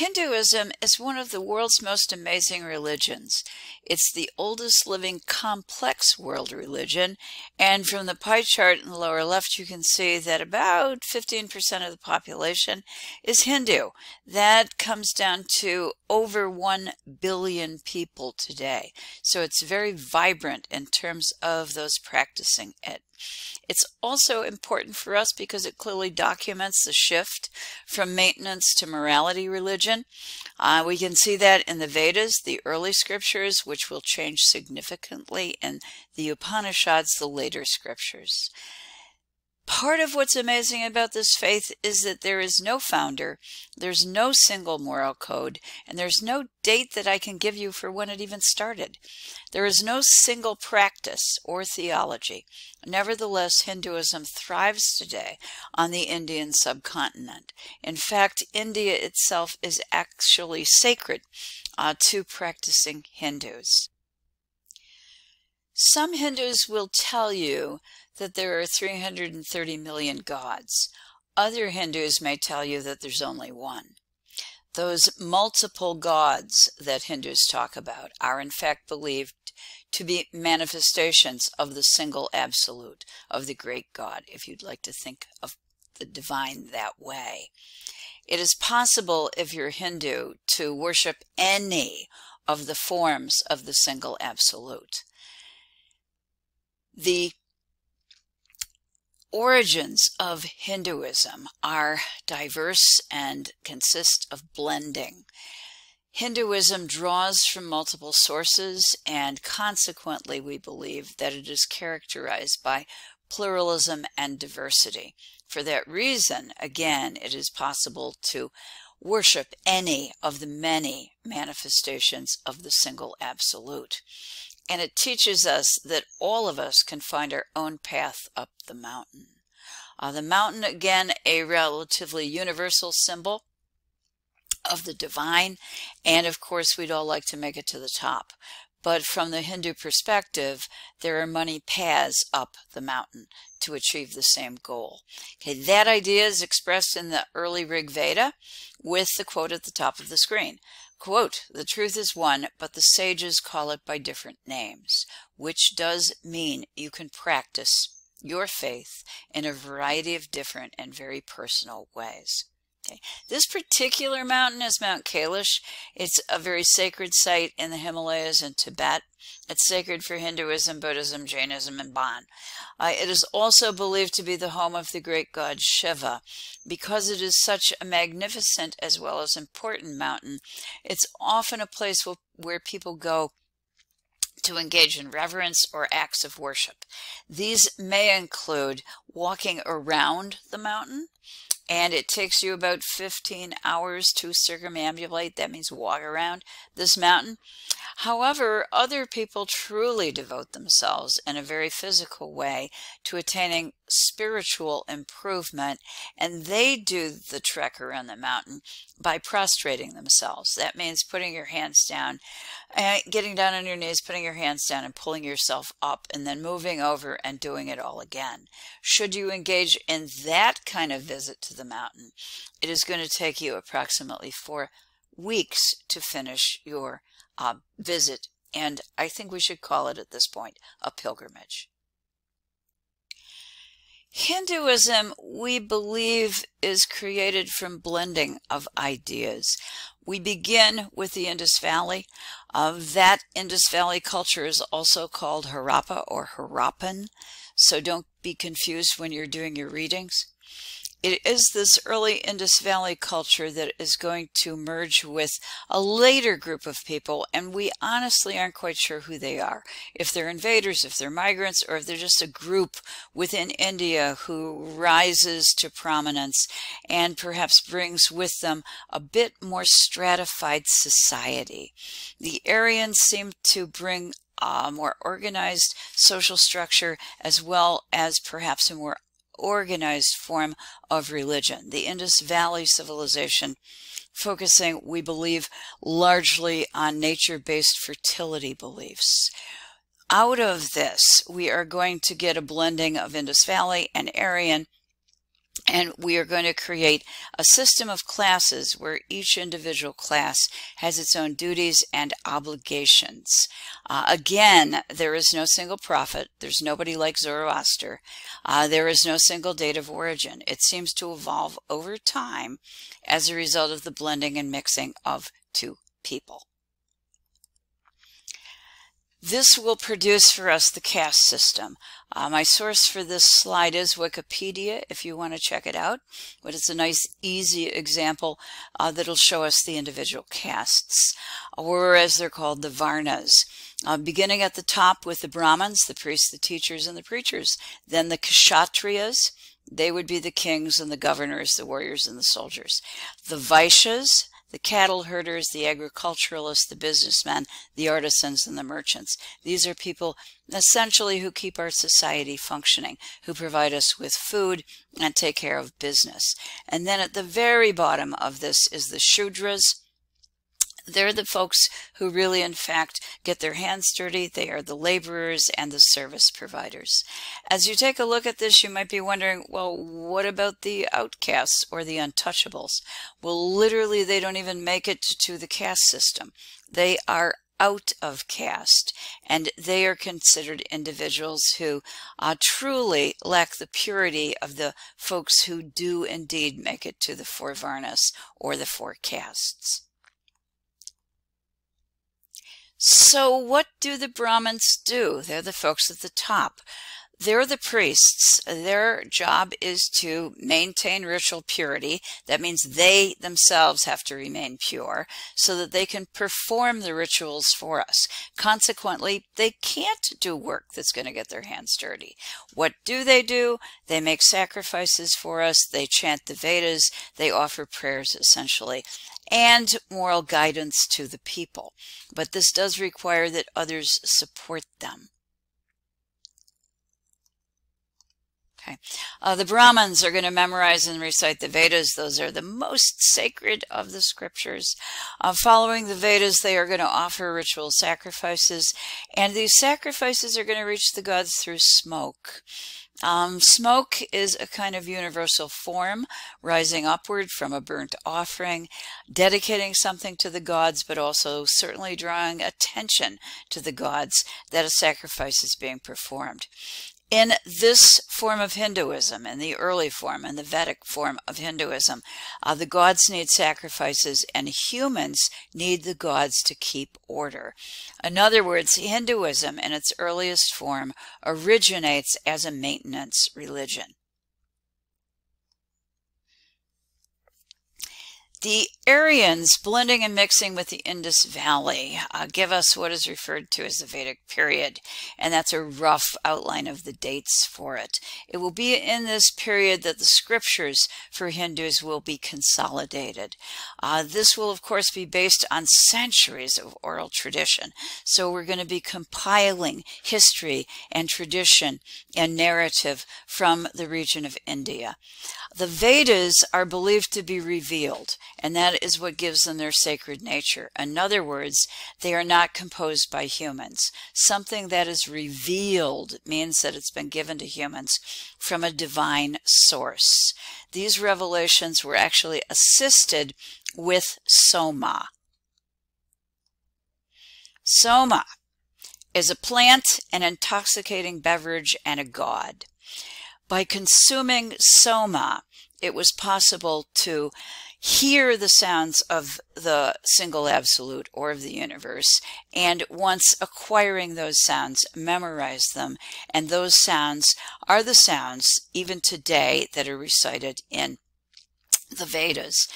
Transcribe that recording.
Hinduism is one of the world's most amazing religions. It's the oldest living complex world religion, and from the pie chart in the lower left you can see that about 15% of the population is Hindu. That comes down to over 1 billion people today. So it's very vibrant in terms of those practicing it. It's also important for us because it clearly documents the shift from maintenance to morality religion. We can see that in the Vedas, the early scriptures, which will change significantly in the Upanishads, the later scriptures. Part of what's amazing about this faith is that there is no founder, there's no single moral code, and there's no date that I can give you for when it even started. There is no single practice or theology. Nevertheless, Hinduism thrives today on the Indian subcontinent. In fact, India itself is actually sacred to practicing Hindus. Some Hindus will tell you that there are 330 million gods. Other Hindus may tell you that there's only one. Those multiple gods that Hindus talk about are in fact believed to be manifestations of the single absolute, of the great God, if you'd like to think of the divine that way. It is possible, if you're Hindu, to worship any of the forms of the single absolute. The origins of Hinduism are diverse and consist of blending. Hinduism draws from multiple sources, and consequently we believe that it is characterized by pluralism and diversity. For that reason, again, it is possible to worship any of the many manifestations of the single absolute. And it teaches us that all of us can find our own path up the mountain. The mountain, again, a relatively universal symbol of the divine, and of course we'd all like to make it to the top. But from the Hindu perspective, there are many paths up the mountain to achieve the same goal. Okay, that idea is expressed in the early Rig Veda with the quote at the top of the screen. Quote, "The truth is one, but the sages call it by different names," which does mean you can practice your faith in a variety of different and very personal ways. Okay. This particular mountain is Mount Kailash. It's a very sacred site in the Himalayas in Tibet. It's sacred for Hinduism, Buddhism, Jainism, and Bon. It is also believed to be the home of the great god Shiva. Because it is such a magnificent as well as important mountain, it's often a place where people go to engage in reverence or acts of worship. These may include walking around the mountain, and it takes you about 15 hours to circumambulate. That means walk around this mountain. However, other people truly devote themselves in a very physical way to attaining spiritual improvement, and they do the trek around the mountain by prostrating themselves. That means putting your hands down, getting down on your knees, putting your hands down and pulling yourself up, and then moving over and doing it all again. Should you engage in that kind of visit to the mountain, it is going to take you approximately 4 weeks to finish your visit, and I think we should call it at this point a pilgrimage. Hinduism, we believe, is created from blending of ideas. We begin with the Indus Valley. That Indus Valley culture is also called Harappa or Harappan, so don't be confused when you're doing your readings. It is this early Indus Valley culture that is going to merge with a later group of people, and we honestly aren't quite sure who they are. If they're invaders, if they're migrants, or if they're just a group within India who rises to prominence and perhaps brings with them a bit more stratified society. The Aryans seem to bring a more organized social structure as well as perhaps a more organized form of religion. The Indus Valley civilization focusing, we believe, largely on nature-based fertility beliefs. Out of this, we are going to get a blending of Indus Valley and Aryan And we are going to create a system of classes where each individual class has its own duties and obligations. Again, there is no single prophet. There's nobody like Zoroaster. There is no single date of origin. It seems to evolve over time as a result of the blending and mixing of two people. This will produce for us the caste system. My source for this slide is Wikipedia, if you want to check it out. But it's a nice, easy example that'll show us the individual castes, or as they're called, the Varnas. Beginning at the top with the Brahmins, the priests, the teachers, and the preachers. Then the Kshatriyas, they would be the kings and the governors, the warriors and the soldiers. The Vaishyas, the cattle herders, the agriculturalists, the businessmen, the artisans, and the merchants. These are people essentially who keep our society functioning, who provide us with food and take care of business. And then at the very bottom of this is the Shudras. They're the folks who really, in fact, get their hands dirty. They are the laborers and the service providers. As you take a look at this, you might be wondering, well, what about the outcasts or the untouchables? Well, literally, they don't even make it to the caste system. They are out of caste, and they are considered individuals who truly lack the purity of the folks who do indeed make it to the four Varnas or the four castes. So what do the Brahmins do? They're the folks at the top. They're the priests. Their job is to maintain ritual purity. That means they themselves have to remain pure so that they can perform the rituals for us. Consequently, they can't do work that's going to get their hands dirty. What do? They make sacrifices for us. They chant the Vedas. They offer prayers, essentially, and moral guidance to the people. But this does require that others support them. Okay. The Brahmins are going to memorize and recite the Vedas. Those are the most sacred of the scriptures. Following the Vedas, they are going to offer ritual sacrifices, and these sacrifices are going to reach the gods through smoke. Smoke is a kind of universal form, rising upward from a burnt offering, dedicating something to the gods, but also certainly drawing attention to the gods that a sacrifice is being performed. In this form of Hinduism, in the early form, in the Vedic form of Hinduism, the gods need sacrifices and humans need the gods to keep order. In other words, Hinduism in its earliest form originates as a maintenance religion. The Aryans, blending and mixing with the Indus Valley, give us what is referred to as the Vedic period, and that's a rough outline of the dates for it. It will be in this period that the scriptures for Hindus will be consolidated. This will, of course, be based on centuries of oral tradition, so we're going to be compiling history and tradition and narrative from the region of India. The Vedas are believed to be revealed, and that is what gives them their sacred nature. In other words, they are not composed by humans. Something that is revealed means that it's been given to humans from a divine source. These revelations were actually assisted with soma. Soma is a plant, an intoxicating beverage, and a god. By consuming soma, it was possible to hear the sounds of the single absolute or of the universe, and once acquiring those sounds, memorize them. And those sounds are the sounds, even today, that are recited in the Vedas.